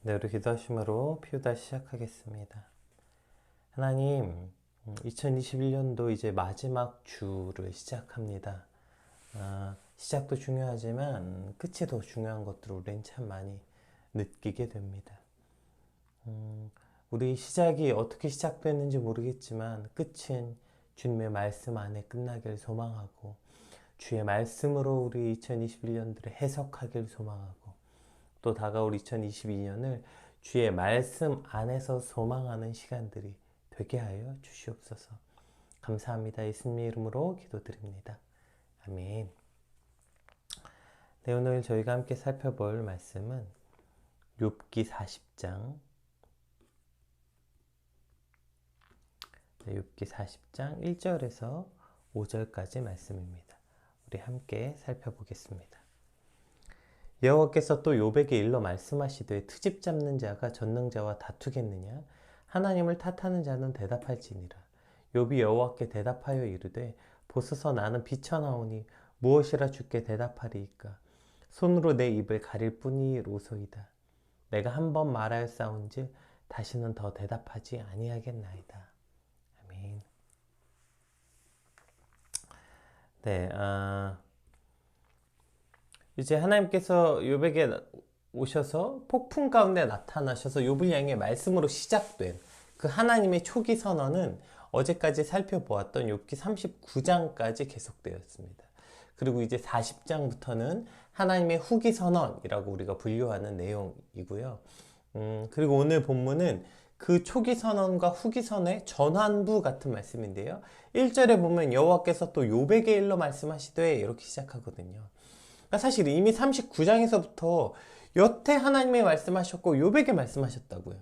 네, 우리 기도하심으로 피우다 시작하겠습니다. 하나님, 2021년도 이제 마지막 주를 시작합니다. 시작도 중요하지만 끝이 더 중요한 것들을 우리는 참 많이 느끼게 됩니다. 우리 시작이 어떻게 시작됐는지 모르겠지만 끝은 주님의 말씀 안에 끝나길 소망하고 주의 말씀으로 우리 2021년들을 해석하길 소망하고 또 다가올 2022년을 주의 말씀 안에서 소망하는 시간들이 되게 하여 주시옵소서. 감사합니다. 예수님의 이름으로 기도드립니다. 아멘. 네, 오늘 저희가 함께 살펴볼 말씀은 욥기 40장 욥기 40장 1절에서 5절까지 말씀입니다. 우리 함께 살펴보겠습니다. 여호와께서 또 욥에게 일러 말씀하시되 트집 잡는 자가 전능자와 다투겠느냐? 하나님을 탓하는 자는 대답할지니라. 욥이 여호와께 대답하여 이르되 보소서 나는 비쳐나오니 무엇이라 주께 대답하리이까? 손으로 내 입을 가릴 뿐이로소이다. 내가 한 번 말하였사온즉 다시는 더 대답하지 아니하겠나이다. 아멘. 네, 이제 하나님께서 욥에게 오셔서 폭풍 가운데 나타나셔서 욥을 향해 말씀으로 시작된 그 하나님의 초기 선언은 어제까지 살펴보았던 욥기 39장까지 계속되었습니다. 그리고 이제 40장부터는 하나님의 후기 선언이라고 우리가 분류하는 내용이고요. 그리고 오늘 본문은 그 초기 선언과 후기 선언의 전환부 같은 말씀인데요. 1절에 보면 여호와께서 또 욥에게 일러 말씀하시되 이렇게 시작하거든요. 사실 이미 39장에서부터 여태 하나님의 말씀하셨고 욥에게 말씀하셨다고요.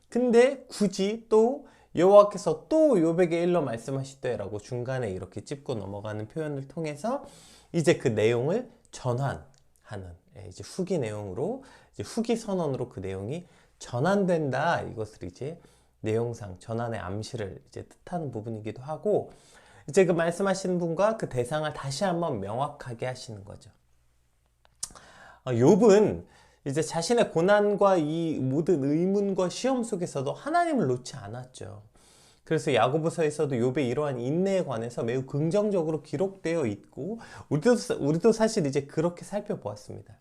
근데 굳이 또 여호와께서 또 욥에게 일러 말씀하시되라고 중간에 이렇게 짚고 넘어가는 표현을 통해서 이제 그 내용을 전환하는 이제 후기 내용으로 이제 후기 선언으로 그 내용이 전환된다. 이것을 이제 내용상 전환의 암시를 이제 뜻하는 부분이기도 하고 이제 그 말씀하시는 분과 그 대상을 다시 한번 명확하게 하시는 거죠. 욥은 이제 자신의 고난과 이 모든 의문과 시험 속에서도 하나님을 놓지 않았죠. 그래서 야고보서에서도 욥의 이러한 인내에 관해서 매우 긍정적으로 기록되어 있고 우리도 사실 이제 그렇게 살펴보았습니다.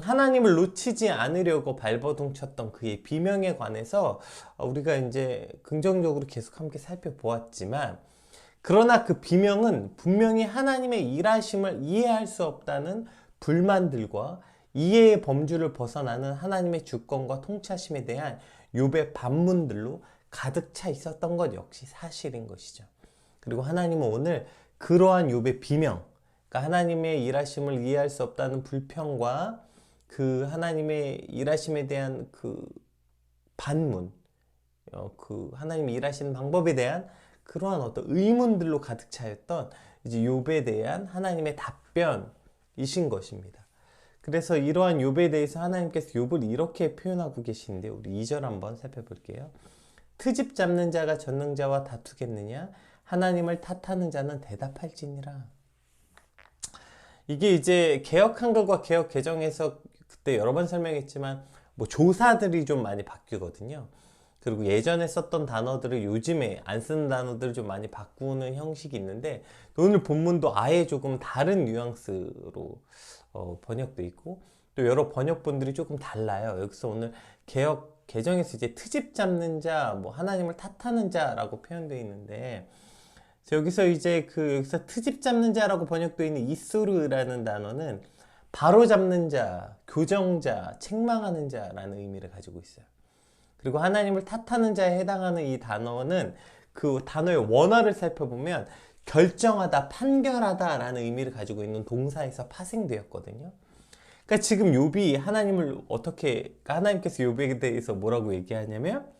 하나님을 놓치지 않으려고 발버둥 쳤던 그의 비명에 관해서 우리가 이제 긍정적으로 계속 함께 살펴보았지만 그러나 그 비명은 분명히 하나님의 일하심을 이해할 수 없다는 불만들과 이해의 범주를 벗어나는 하나님의 주권과 통치하심에 대한 욥의 반문들로 가득 차 있었던 것 역시 사실인 것이죠. 그리고 하나님은 오늘 그러한 욥의 비명, 그러니까 하나님의 일하심을 이해할 수 없다는 불평과 그 하나님의 일하심에 대한 그 반문, 그 하나님이 일하시는 방법에 대한 그러한 어떤 의문들로 가득 차였던 이제 욥에 대한 하나님의 답변이신 것입니다. 그래서 이러한 욥에 대해서 하나님께서 욥을 이렇게 표현하고 계시는데 우리 2절 한번 살펴볼게요. 트집 잡는 자가 전능자와 다투겠느냐? 하나님을 탓하는 자는 대답할지니라. 이게 이제 개역 한글과 개역 개정에서 그때 여러 번 설명했지만 뭐 조사들이 좀 많이 바뀌거든요. 그리고 예전에 썼던 단어들을 요즘에 안 쓰는 단어들을 좀 많이 바꾸는 형식이 있는데 오늘 본문도 아예 조금 다른 뉘앙스로 번역돼 있고 또 여러 번역본들이 조금 달라요. 여기서 오늘 개역 개정에서 이제 트집 잡는 자, 뭐 하나님을 탓하는 자라고 표현되어 있는데 여기서 이제 여기서 트집 잡는 자라고 번역되어 있는 이소르라는 단어는 바로 잡는 자, 교정자, 책망하는 자라는 의미를 가지고 있어요. 그리고 하나님을 탓하는 자에 해당하는 이 단어는 그 단어의 원어를 살펴보면 결정하다, 판결하다 라는 의미를 가지고 있는 동사에서 파생되었거든요. 그러니까 지금 욥이 하나님을 어떻게, 하나님께서 욥에 대해서 뭐라고 얘기하냐면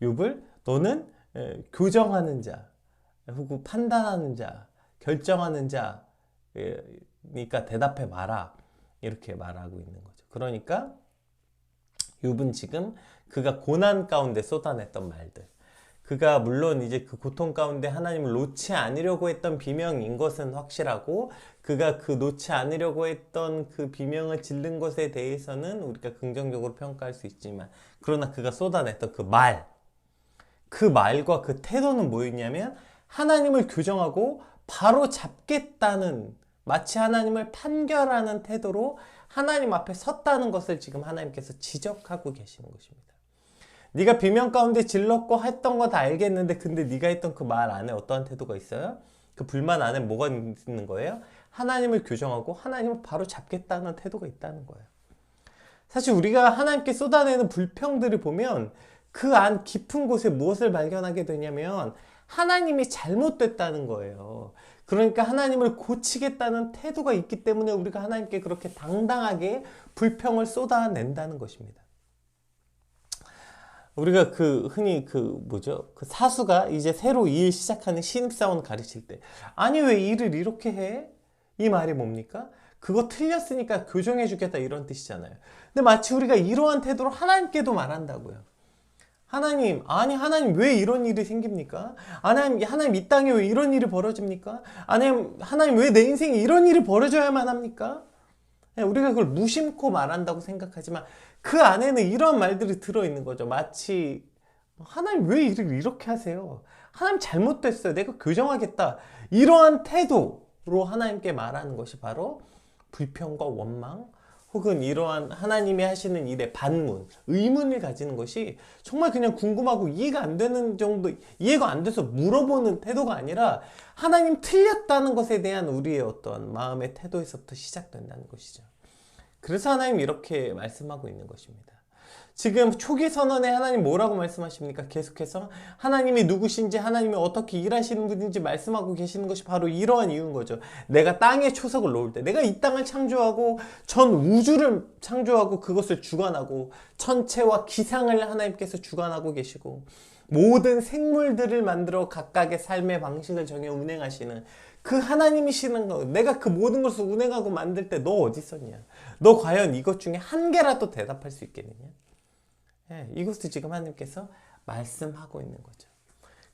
욥을 너는 교정하는 자, 혹은 판단하는 자, 결정하는 자니까 대답해 봐라 이렇게 말하고 있는 거죠. 그러니까 욥은 지금 그가 고난 가운데 쏟아냈던 말들, 그가 물론 이제 그 고통 가운데 하나님을 놓지 않으려고 했던 비명인 것은 확실하고, 그가 그 놓지 않으려고 했던 그 비명을 지른 것에 대해서는 우리가 긍정적으로 평가할 수 있지만, 그러나 그가 쏟아냈던 그 말과 그 태도는 뭐였냐면 하나님을 교정하고 바로 잡겠다는, 마치 하나님을 판결하는 태도로 하나님 앞에 섰다는 것을 지금 하나님께서 지적하고 계시는 것입니다. 네가 비명 가운데 질렀고 했던 거 다 알겠는데, 근데 네가 했던 그 말 안에 어떠한 태도가 있어요? 그 불만 안에 뭐가 있는 거예요? 하나님을 교정하고 하나님을 바로 잡겠다는 태도가 있다는 거예요. 사실 우리가 하나님께 쏟아내는 불평들을 보면 그 안 깊은 곳에 무엇을 발견하게 되냐면 하나님이 잘못됐다는 거예요. 그러니까 하나님을 고치겠다는 태도가 있기 때문에 우리가 하나님께 그렇게 당당하게 불평을 쏟아낸다는 것입니다. 우리가 흔히 그 사수가 이제 새로 일 시작하는 신입사원 가르칠 때, 아니 왜 일을 이렇게 해? 이 말이 뭡니까? 그거 틀렸으니까 교정해 주겠다, 이런 뜻이잖아요. 근데 마치 우리가 이러한 태도로 하나님께도 말한다고요. 하나님 왜 이런 일이 생깁니까? 하나님 이 땅에 왜 이런 일이 벌어집니까? 하나님 왜 내 인생에 이런 일이 벌어져야만 합니까? 우리가 그걸 무심코 말한다고 생각하지만 그 안에는 이런 말들이 들어있는 거죠. 마치 하나님 왜 일을 이렇게 하세요? 하나님 잘못됐어요. 내가 교정하겠다. 이러한 태도로 하나님께 말하는 것이 바로 불평과 원망, 혹은 이러한 하나님이 하시는 일에 반문, 의문을 가지는 것이 정말 그냥 궁금하고 이해가 안 되는 정도, 이해가 안 돼서 물어보는 태도가 아니라 하나님 틀렸다는 것에 대한 우리의 어떤 마음의 태도에서부터 시작된다는 것이죠. 그래서 하나님 이렇게 말씀하고 있는 것입니다. 지금 초기 선언에 하나님 뭐라고 말씀하십니까? 계속해서 하나님이 누구신지, 하나님이 어떻게 일하시는 분인지 말씀하고 계시는 것이 바로 이러한 이유인 거죠. 내가 땅에 초석을 놓을 때, 내가 이 땅을 창조하고 전 우주를 창조하고 그것을 주관하고 천체와 기상을 하나님께서 주관하고 계시고 모든 생물들을 만들어 각각의 삶의 방식을 정해 운행하시는 그 하나님이시는 거, 내가 그 모든 것을 운행하고 만들 때 너 어디 있었냐? 너 과연 이것 중에 한 개라도 대답할 수 있겠느냐? 이것도 지금 하나님께서 말씀하고 있는 거죠.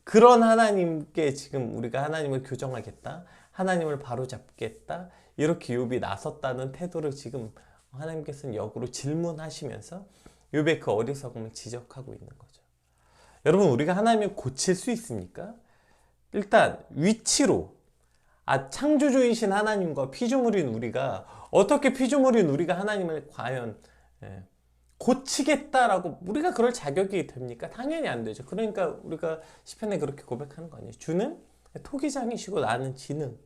그런 하나님께 지금 우리가 하나님을 교정하겠다, 하나님을 바로잡겠다, 이렇게 욥이 나섰다는 태도를 지금 하나님께서는 역으로 질문하시면서 욥의 그 어리석음을 지적하고 있는 거죠. 여러분, 우리가 하나님을 고칠 수 있습니까? 일단 위치로 창조주이신 하나님과 피조물인 우리가, 어떻게 피조물인 우리가 하나님을 과연 고치겠다라고 우리가 그럴 자격이 됩니까? 당연히 안 되죠. 그러니까 우리가 시편에 그렇게 고백하는 거 아니에요? 주는 토기장이시고 나는 진흙.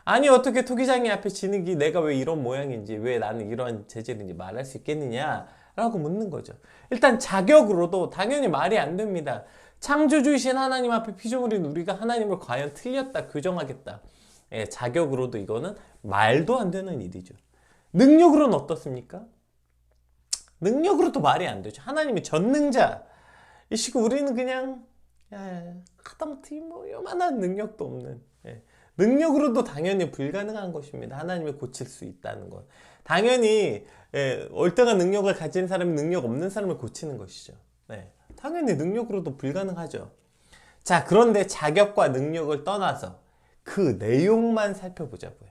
아니 어떻게 토기장이 앞에 진흙이 내가 왜 이런 모양인지, 왜 나는 이런 재질인지 말할 수 있겠느냐 라고 묻는 거죠. 일단 자격으로도 당연히 말이 안 됩니다. 창조주이신 하나님 앞에 피조물인 우리가 하나님을 과연 틀렸다, 교정하겠다, 자격으로도 이거는 말도 안 되는 일이죠. 능력으로는 어떻습니까? 능력으로도 말이 안 되죠. 하나님이 전능자이시고 우리는 그냥 하다못해 뭐 요만한 능력도 없는, 능력으로도 당연히 불가능한 것입니다. 하나님을 고칠 수 있다는 것. 당연히 얼등한 능력을 가진 사람이 능력 없는 사람을 고치는 것이죠. 당연히 능력으로도 불가능하죠. 자, 그런데 자격과 능력을 떠나서 그 내용만 살펴보자고요.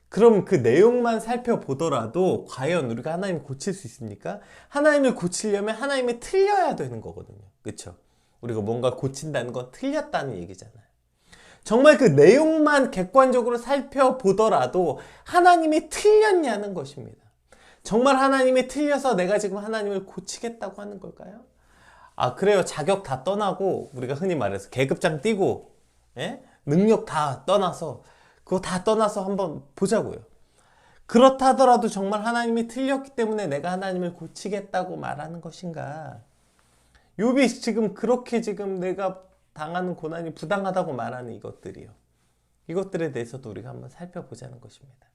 그럼 그 내용만 살펴보더라도 과연 우리가 하나님을 고칠 수 있습니까? 하나님을 고치려면 하나님이 틀려야 되는 거거든요. 그렇죠? 우리가 뭔가 고친다는 건 틀렸다는 얘기잖아요. 정말 그 내용만 객관적으로 살펴보더라도 하나님이 틀렸냐는 것입니다. 정말 하나님이 틀려서 내가 지금 하나님을 고치겠다고 하는 걸까요? 그래요. 자격 다 떠나고, 우리가 흔히 말해서 계급장 띄고, 능력 다 떠나서, 그거 다 떠나서 한번 보자고요. 그렇다 하더라도 정말 하나님이 틀렸기 때문에 내가 하나님을 고치겠다고 말하는 것인가? 욥이 지금 그렇게 지금 내가 당하는 고난이 부당하다고 말하는 이것들이요. 이것들에 대해서도 우리가 한번 살펴보자는 것입니다.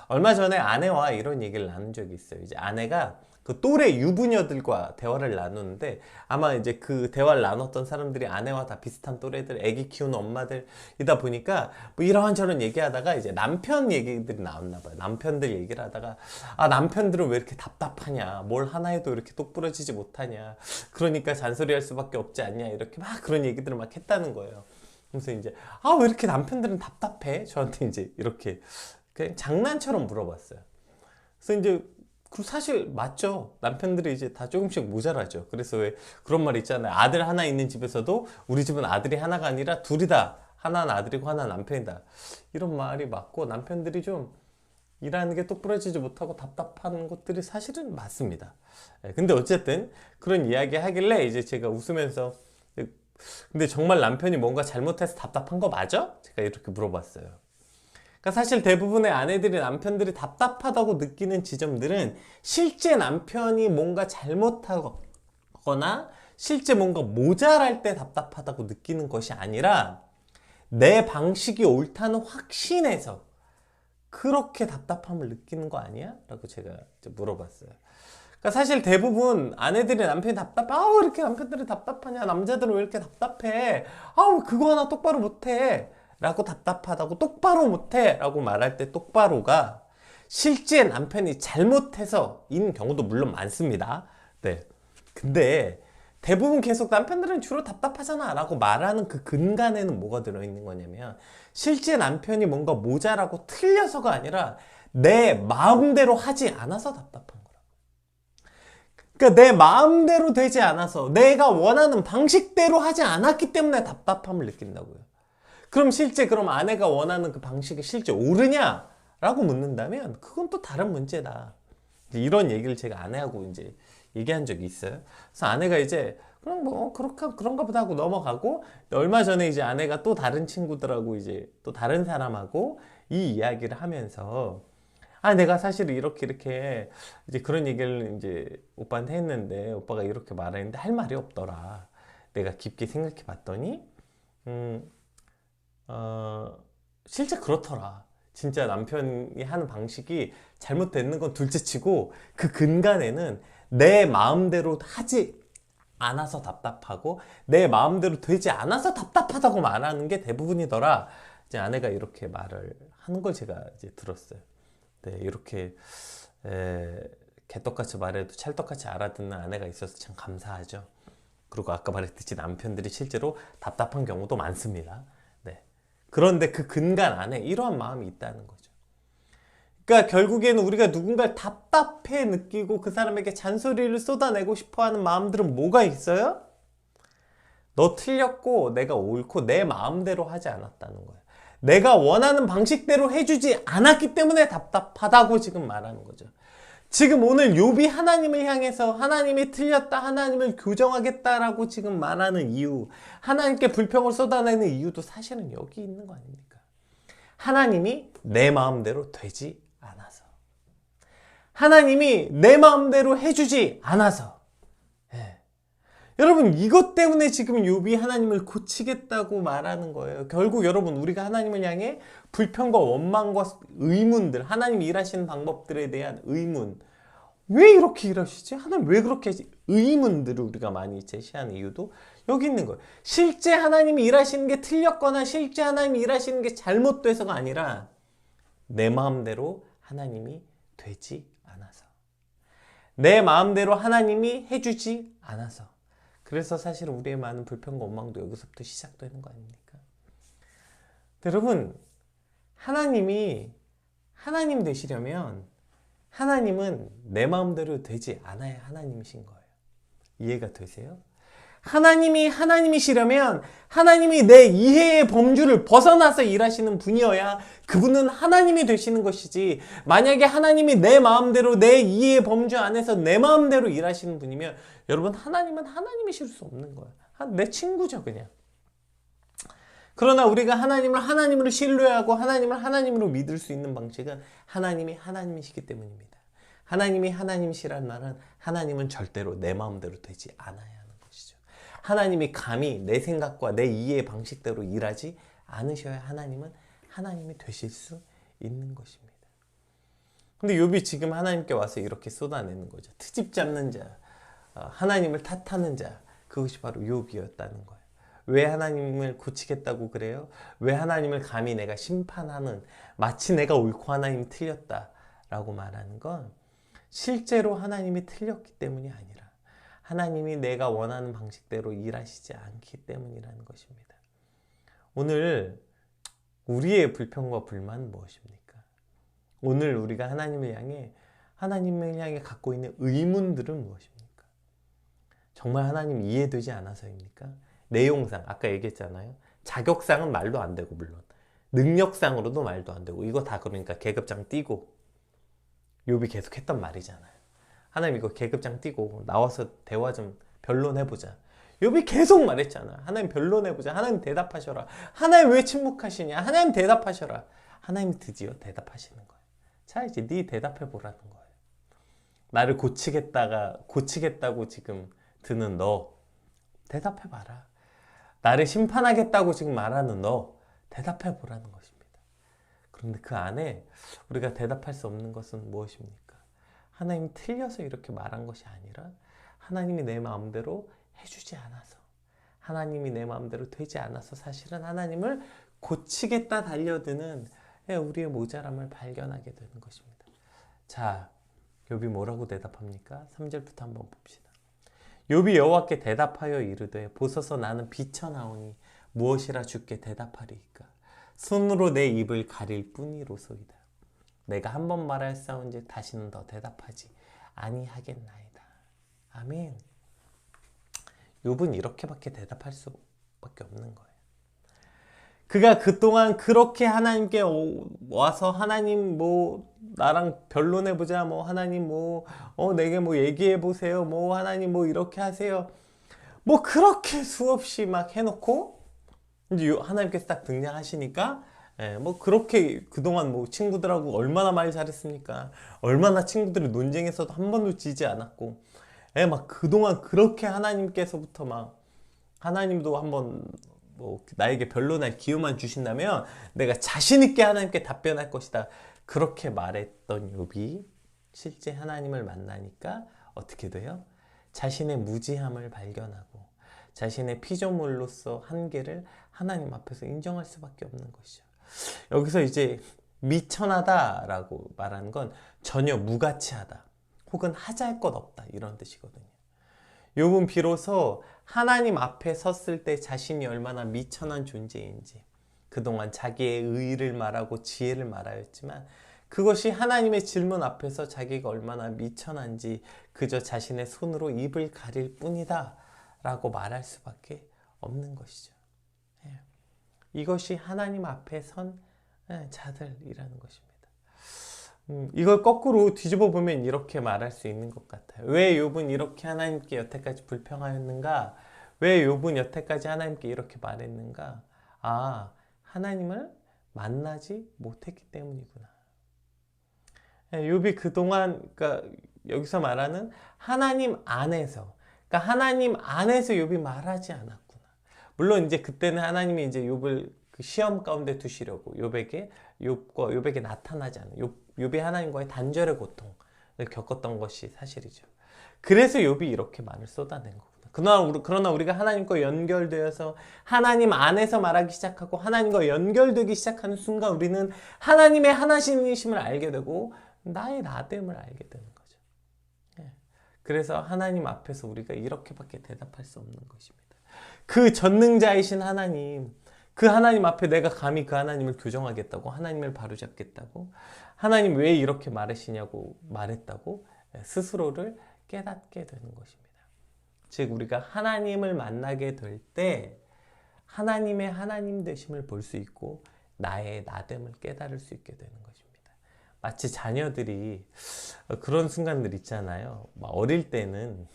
얼마 전에 아내와 이런 얘기를 나눈 적이 있어요. 이제 아내가 그 또래 유부녀들과 대화를 나누는데 아마 이제 그 대화를 나눴던 사람들이 아내와 다 비슷한 또래들, 아기 키우는 엄마들이다 보니까 뭐 이런저런 얘기하다가 이제 남편 얘기들이 나왔나 봐요. 남편들 얘기를 하다가 아, 남편들은 왜 이렇게 답답하냐, 뭘 하나 해도 이렇게 똑부러지지 못하냐, 그러니까 잔소리할 수밖에 없지 않냐, 이렇게 막 그런 얘기들을 막 했다는 거예요. 그래서 이제 아, 왜 이렇게 남편들은 답답해? 저한테 이제 이렇게 그냥 장난처럼 물어봤어요. 그래서 이제 그 사실 맞죠. 남편들이 이제 다 조금씩 모자라죠. 그래서 왜 그런 말 있잖아요. 아들 하나 있는 집에서도 우리 집은 아들이 하나가 아니라 둘이 다, 하나는 아들이고 하나는 남편이다. 이런 말이 맞고, 남편들이 좀 일하는 게 똑부러지지 못하고 답답한 것들이 사실은 맞습니다. 근데 어쨌든 그런 이야기 하길래 이제 제가 웃으면서 근데 정말 남편이 뭔가 잘못해서 답답한 거 맞아? 제가 이렇게 물어봤어요. 그러니까 사실 대부분의 아내들이, 남편들이 답답하다고 느끼는 지점들은 실제 남편이 뭔가 잘못하거나 실제 뭔가 모자랄 때 답답하다고 느끼는 것이 아니라 내 방식이 옳다는 확신에서 그렇게 답답함을 느끼는 거 아니야? 라고 제가 이제 물어봤어요. 그러니까 사실 대부분 아내들이 남편이 답답해. 아우, 왜 이렇게 남편들이 답답하냐? 남자들은 왜 이렇게 답답해? 아우, 그거 하나 똑바로 못해. 라고 답답하다고 똑바로 못해. 라고 말할 때 똑바로가 실제 남편이 잘못해서인 경우도 물론 많습니다. 네. 근데 대부분 계속 남편들은 주로 답답하잖아 라고 말하는 그 근간에는 뭐가 들어있는 거냐면 실제 남편이 뭔가 모자라고 틀려서가 아니라 내 마음대로 하지 않아서 답답한 거야. 그러니까 내 마음대로 되지 않아서 내가 원하는 방식대로 하지 않았기 때문에 답답함을 느낀다고요. 그럼 실제 그럼 아내가 원하는 그 방식이 실제 옳으냐? 라고 묻는다면 그건 또 다른 문제다. 이런 얘기를 제가 아내하고 이제 얘기한 적이 있어요. 그래서 아내가 이제 그럼 뭐 그런가 보다 하고 넘어가고, 얼마 전에 이제 아내가 또 다른 친구들하고 이제 또 다른 사람하고 이 이야기를 하면서 아, 내가 사실 이렇게 이제 그런 얘기를 이제 오빠한테 했는데 오빠가 이렇게 말했는데 할 말이 없더라. 내가 깊게 생각해 봤더니 실제 그렇더라. 진짜 남편이 하는 방식이 잘못되는 건 둘째치고 그 근간에는 내 마음대로 하지 않아서 답답하고 내 마음대로 되지 않아서 답답하다고 말하는 게 대부분이더라. 이제 아내가 이렇게 말을 하는 걸 제가 이제 들었어요. 네, 이렇게 개떡같이 말해도 찰떡같이 알아듣는 아내가 있어서 참 감사하죠. 그리고 아까 말했듯이 남편들이 실제로 답답한 경우도 많습니다. 네. 그런데 그 근간 안에 이러한 마음이 있다는 거죠. 그러니까 결국에는 우리가 누군가를 답답해 느끼고 그 사람에게 잔소리를 쏟아내고 싶어하는 마음들은 뭐가 있어요? 너 틀렸고 내가 옳고 내 마음대로 하지 않았다는 거예요. 내가 원하는 방식대로 해주지 않았기 때문에 답답하다고 지금 말하는 거죠. 지금 오늘 욥이 하나님을 향해서 하나님이 틀렸다, 하나님을 교정하겠다라고 지금 말하는 이유, 하나님께 불평을 쏟아내는 이유도 사실은 여기 있는 거 아닙니까? 하나님이 내 마음대로 되지 않아서, 하나님이 내 마음대로 해주지 않아서. 여러분, 이것 때문에 지금 욥이 하나님을 고치겠다고 말하는 거예요. 결국 여러분, 우리가 하나님을 향해 불평과 원망과 의문들, 하나님이 일하시는 방법들에 대한 의문, 왜 이렇게 일하시지? 하나님 왜 그렇게 하지? 의문들을 우리가 많이 제시하는 이유도 여기 있는 거예요. 실제 하나님이 일하시는 게 틀렸거나 실제 하나님이 일하시는 게 잘못돼서가 아니라 내 마음대로 하나님이 되지 않아서, 내 마음대로 하나님이 해주지 않아서. 그래서 사실 우리의 많은 불평과 원망도 여기서부터 시작되는 거 아닙니까? 여러분, 하나님이 하나님 되시려면 하나님은 내 마음대로 되지 않아야 하나님이신 거예요. 이해가 되세요? 하나님이 하나님이시려면 하나님이 내 이해의 범주를 벗어나서 일하시는 분이어야 그분은 하나님이 되시는 것이지, 만약에 하나님이 내 마음대로 내 이해의 범주 안에서 내 마음대로 일하시는 분이면 여러분, 하나님은 하나님이실 수 없는 거예요. 내 친구죠, 그냥. 그러나 우리가 하나님을 하나님으로 신뢰하고 하나님을 하나님으로 믿을 수 있는 방식은 하나님이 하나님이시기 때문입니다. 하나님이 하나님이시란 말은 하나님은 절대로 내 마음대로 되지 않아야 하는 것이죠. 하나님이 감히 내 생각과 내 이해의 방식대로 일하지 않으셔야 하나님은 하나님이 되실 수 있는 것입니다. 근데 욥이 지금 하나님께 와서 이렇게 쏟아내는 거죠. 트집 잡는 자, 하나님을 탓하는 자, 그것이 바로 욥이었다는 거예요. 왜 하나님을 고치겠다고 그래요? 왜 하나님을 감히 내가 심판하는, 마치 내가 옳고 하나님이 틀렸다라고 말하는 건 실제로 하나님이 틀렸기 때문이 아니라 하나님이 내가 원하는 방식대로 일하시지 않기 때문이라는 것입니다. 오늘 우리의 불평과 불만은 무엇입니까? 오늘 우리가 하나님을 향해 갖고 있는 의문들은 무엇입니까? 정말 하나님 이해되지 않아서입니까? 내용상, 아까 얘기했잖아요. 자격상은 말도 안 되고, 물론. 능력상으로도 말도 안 되고, 이거 다 그러니까 계급장 띄고, 욥이 계속 했던 말이잖아요. 하나님 이거 계급장 띄고, 나와서 대화 좀 변론해보자. 욥이 계속 말했잖아. 하나님 변론해보자. 하나님 대답하셔라. 하나님 왜 침묵하시냐? 하나님 대답하셔라. 하나님 드디어 대답하시는 거예요. 자, 이제 네 대답해보라는 거예요. 나를 고치겠다고 지금 드는 너, 대답해봐라. 나를 심판하겠다고 지금 말하는 너, 대답해보라는 것입니다. 그런데 그 안에 우리가 대답할 수 없는 것은 무엇입니까? 하나님이 틀려서 이렇게 말한 것이 아니라 하나님이 내 마음대로 해주지 않아서, 하나님이 내 마음대로 되지 않아서 사실은 하나님을 고치겠다 달려드는 우리의 모자람을 발견하게 되는 것입니다. 자, 욥이 뭐라고 대답합니까? 3절부터 한번 봅시다. 욥이 여호와께 대답하여 이르되 보소서 나는 비천하오니 무엇이라 주께 대답하리이까? 손으로 내 입을 가릴 뿐이로소이다. 내가 한 번 말할사온즉 다시는 더 대답하지 아니하겠나이다. 아멘. 욥은 이렇게밖에 대답할 수밖에 없는 거예요. 그가 그동안 그렇게 하나님께 와서 하나님 나랑 변론해보자, 하나님 내게 얘기해보세요, 하나님 이렇게 하세요, 그렇게 수없이 막 해놓고 이제 하나님께서 딱 등장하시니까 그렇게 그동안 친구들하고 얼마나 말 잘했습니까? 얼마나 친구들이 논쟁에서도 한 번도 지지 않았고 막 그동안 그렇게 하나님께서부터 막 하나님도 한번 나에게 변론할 기회만 주신다면 내가 자신 있게 하나님께 답변할 것이다. 그렇게 말했던 욥이 실제 하나님을 만나니까 어떻게 돼요? 자신의 무지함을 발견하고 자신의 피조물로서 한계를 하나님 앞에서 인정할 수밖에 없는 것이죠. 여기서 이제 미천하다라고 말하는 건 전혀 무가치하다 혹은 하잘 것 없다 이런 뜻이거든요. 욥은 비로소 하나님 앞에 섰을 때 자신이 얼마나 미천한 존재인지, 그동안 자기의 의의를 말하고 지혜를 말하였지만 그것이 하나님의 질문 앞에서 자기가 얼마나 미천한지 그저 자신의 손으로 입을 가릴 뿐이다 라고 말할 수밖에 없는 것이죠. 이것이 하나님 앞에 선 자들이라는 것입니다. 이걸 거꾸로 뒤집어 보면 이렇게 말할 수 있는 것 같아요. 왜 욥은 이렇게 하나님께 여태까지 불평하였는가? 왜 욥은 여태까지 하나님께 이렇게 말했는가? 하나님을 만나지 못했기 때문이구나. 욥이 그동안, 그러니까 여기서 말하는 하나님 안에서, 그러니까 하나님 안에서 욥이 말하지 않았구나. 물론 이제 그때는 하나님이 이제 욥을 그 시험 가운데 두시려고 욥에게 나타나지 않은 욥이 하나님과의 단절의 고통을 겪었던 것이 사실이죠. 그래서 욥이 이렇게 말을 쏟아낸 거구나. 그러나 우리가 하나님과 연결되어서 하나님 안에서 말하기 시작하고 하나님과 연결되기 시작하는 순간 우리는 하나님의 하나님이심을 알게 되고 나의 나됨을 알게 되는 거죠. 그래서 하나님 앞에서 우리가 이렇게밖에 대답할 수 없는 것입니다. 그 전능자이신 하나님, 그 하나님 앞에 내가 감히 그 하나님을 교정하겠다고, 하나님을 바로잡겠다고, 하나님 왜 이렇게 말하시냐고 말했다고 스스로를 깨닫게 되는 것입니다. 즉 우리가 하나님을 만나게 될 때 하나님의 하나님 되심을 볼 수 있고 나의 나됨을 깨달을 수 있게 되는 것입니다. 마치 자녀들이 그런 순간들 있잖아요. 어릴 때는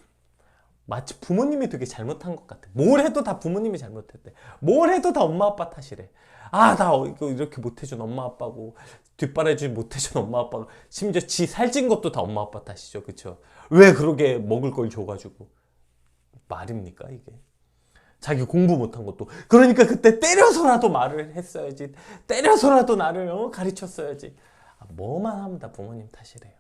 마치 부모님이 되게 잘못한 것 같아. 뭘 해도 다 부모님이 잘못했대. 뭘 해도 다 엄마 아빠 탓이래. 나 이거 이렇게 못해준 엄마 아빠고 뒷바라지 못해준 엄마 아빠고 심지어 지 살찐 것도 다 엄마 아빠 탓이죠. 그쵸? 왜 그러게 먹을 걸 줘가지고. 말입니까 이게? 자기 공부 못한 것도. 그러니까 그때 때려서라도 말을 했어야지. 때려서라도 나를 가르쳤어야지. 뭐만 하면 다 부모님 탓이래요.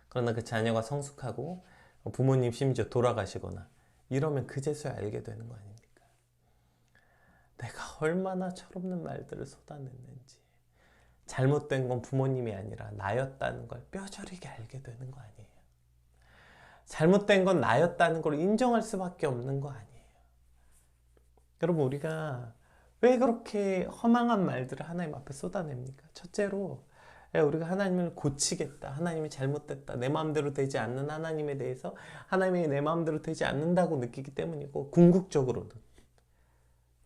그러나 그 자녀가 성숙하고 부모님 심지어 돌아가시거나 이러면 그제서야 알게 되는 거 아닙니까? 내가 얼마나 철없는 말들을 쏟아냈는지, 잘못된 건 부모님이 아니라 나였다는 걸 뼈저리게 알게 되는 거 아니에요. 잘못된 건 나였다는 걸 인정할 수밖에 없는 거 아니에요. 여러분, 우리가 왜 그렇게 허망한 말들을 하나님 앞에 쏟아냅니까? 첫째로 우리가 하나님을 고치겠다, 하나님이 잘못됐다, 내 마음대로 되지 않는 하나님에 대해서 하나님이 내 마음대로 되지 않는다고 느끼기 때문이고, 궁극적으로는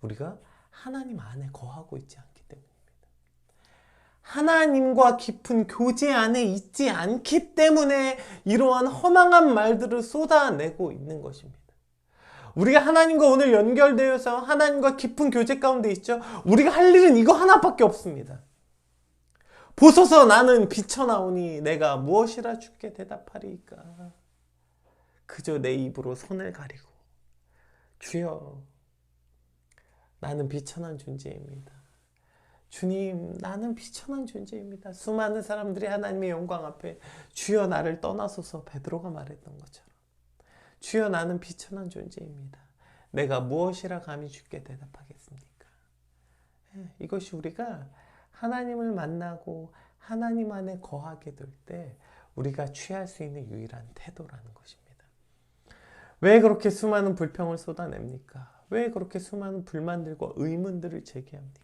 우리가 하나님 안에 거하고 있지 않기 때문입니다. 하나님과 깊은 교제 안에 있지 않기 때문에 이러한 허망한 말들을 쏟아내고 있는 것입니다. 우리가 하나님과 오늘 연결되어서 하나님과 깊은 교제 가운데 있죠. 우리가 할 일은 이거 하나밖에 없습니다. 보소서 나는 비쳐나오니 내가 무엇이라 주께 대답하리이까. 그저 내 입으로 손을 가리고 주여 나는 비천한 존재입니다. 주님 나는 비천한 존재입니다. 수많은 사람들이 하나님의 영광 앞에 주여 나를 떠나소서 베드로가 말했던 것처럼 주여 나는 비천한 존재입니다. 내가 무엇이라 감히 주께 대답하겠습니까? 이것이 우리가 하나님을 만나고 하나님 안에 거하게 될 때 우리가 취할 수 있는 유일한 태도라는 것입니다. 왜 그렇게 수많은 불평을 쏟아냅니까? 왜 그렇게 수많은 불만들과 의문들을 제기합니까?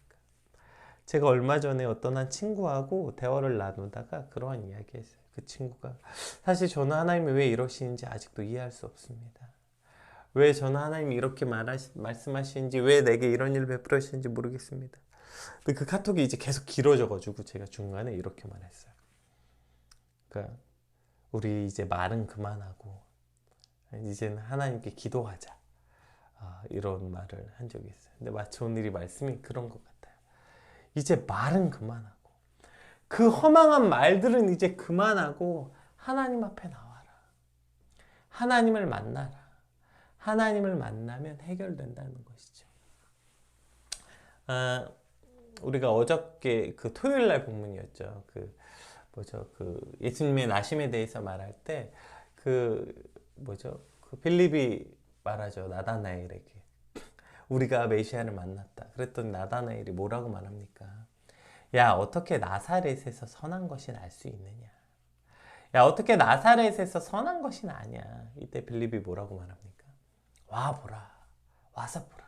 제가 얼마 전에 어떤 한 친구하고 대화를 나누다가 그러한 이야기 했어요. 그 친구가 사실 저는 하나님이 왜 이러시는지 아직도 이해할 수 없습니다. 왜 저는 하나님이 이렇게 말씀하시는지, 왜 내게 이런 일을 베풀으시는지 모르겠습니다. 근데 그 카톡이 이제 계속 길어져가지고 제가 중간에 이렇게 말했어요. 그러니까 우리 이제 말은 그만하고 이제는 하나님께 기도하자. 이런 말을 한 적이 있어요. 근데 마치 오늘 이 말씀이 그런 것 같아요. 이제 말은 그만하고 그 허망한 말들은 이제 그만하고 하나님 앞에 나와라. 하나님을 만나라. 하나님을 만나면 해결된다는 것이죠. 우리가 어저께 그 토요일 날 본문이었죠. 그 예수님의 나심에 대해서 말할 때 그 빌립이 말하죠. 나다나엘에게 우리가 메시아를 만났다. 그랬더니 나다나엘이 뭐라고 말합니까? 야, 어떻게 나사렛에서 선한 것이 날 수 있느냐? 야, 어떻게 나사렛에서 선한 것이 나냐? 이때 빌립이 뭐라고 말합니까? 와 보라. 와서 보라.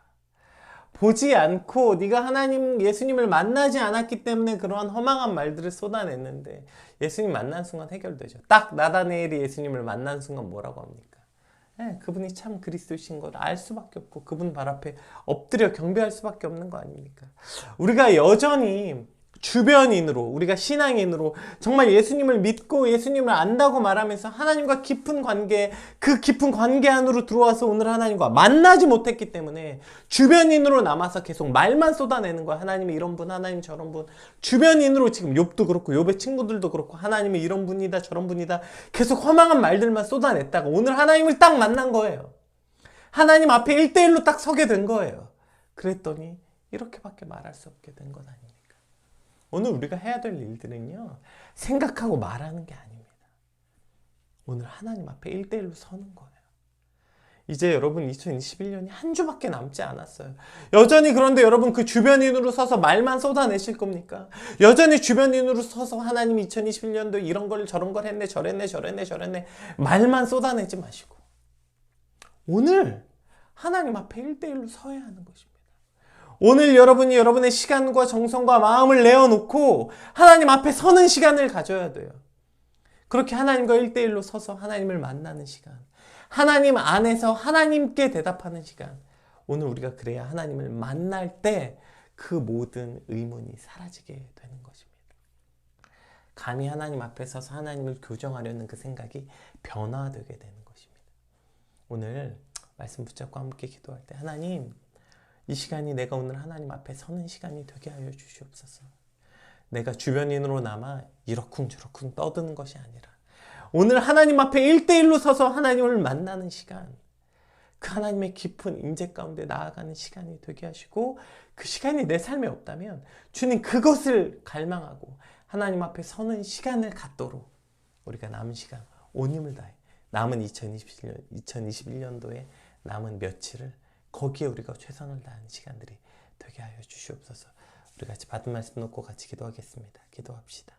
보지 않고 네가 하나님 예수님을 만나지 않았기 때문에 그러한 허망한 말들을 쏟아냈는데 예수님 만난 순간 해결되죠. 딱 나다나엘이 예수님을 만난 순간 뭐라고 합니까? 그분이 참 그리스도이신 걸 알 수밖에 없고 그분 발 앞에 엎드려 경배할 수밖에 없는 거 아닙니까? 우리가 여전히 주변인으로, 우리가 신앙인으로 정말 예수님을 믿고 예수님을 안다고 말하면서 하나님과 깊은 관계, 그 깊은 관계 안으로 들어와서 오늘 하나님과 만나지 못했기 때문에 주변인으로 남아서 계속 말만 쏟아내는 거야. 하나님이 이런 분, 하나님 저런 분. 주변인으로 지금 욥도 그렇고 욥의 친구들도 그렇고 하나님이 이런 분이다 저런 분이다 계속 허망한 말들만 쏟아냈다가 오늘 하나님을 딱 만난 거예요. 하나님 앞에 1대1로 딱 서게 된 거예요. 그랬더니 이렇게밖에 말할 수 없게 된 것 아닙니까? 오늘 우리가 해야 될 일들은요, 생각하고 말하는 게 아닙니다. 오늘 하나님 앞에 1대1로 서는 거예요. 이제 여러분 2021년이 한 주밖에 남지 않았어요. 여전히 그런데 여러분 그 주변인으로 서서 말만 쏟아내실 겁니까? 여전히 주변인으로 서서 하나님 2021년도 이런 걸 저런 걸 했네 저랬네 말만 쏟아내지 마시고 오늘 하나님 앞에 1대1로 서야 하는 것입니다. 오늘 여러분이 여러분의 시간과 정성과 마음을 내어놓고 하나님 앞에 서는 시간을 가져야 돼요. 그렇게 하나님과 1대1로 서서 하나님을 만나는 시간, 하나님 안에서 하나님께 대답하는 시간, 오늘 우리가 그래야 하나님을 만날 때 그 모든 의문이 사라지게 되는 것입니다. 감히 하나님 앞에 서서 하나님을 교정하려는 그 생각이 변화되게 되는 것입니다. 오늘 말씀 붙잡고 함께 기도할 때 하나님, 이 시간이 내가 오늘 하나님 앞에 서는 시간이 되게 하여 주시옵소서. 내가 주변인으로 남아 이러쿵저러쿵 떠드는 것이 아니라 오늘 하나님 앞에 1대1로 서서 하나님을 만나는 시간, 그 하나님의 깊은 임재 가운데 나아가는 시간이 되게 하시고 그 시간이 내 삶에 없다면 주님 그것을 갈망하고 하나님 앞에 서는 시간을 갖도록 우리가 남은 시간 온 힘을 다해 남은 2021년도에 남은 며칠을 거기에 우리가 최선을 다하는 시간들이 되게 하여 주시옵소서. 우리 같이 받은 말씀 놓고 같이 기도하겠습니다. 기도합시다.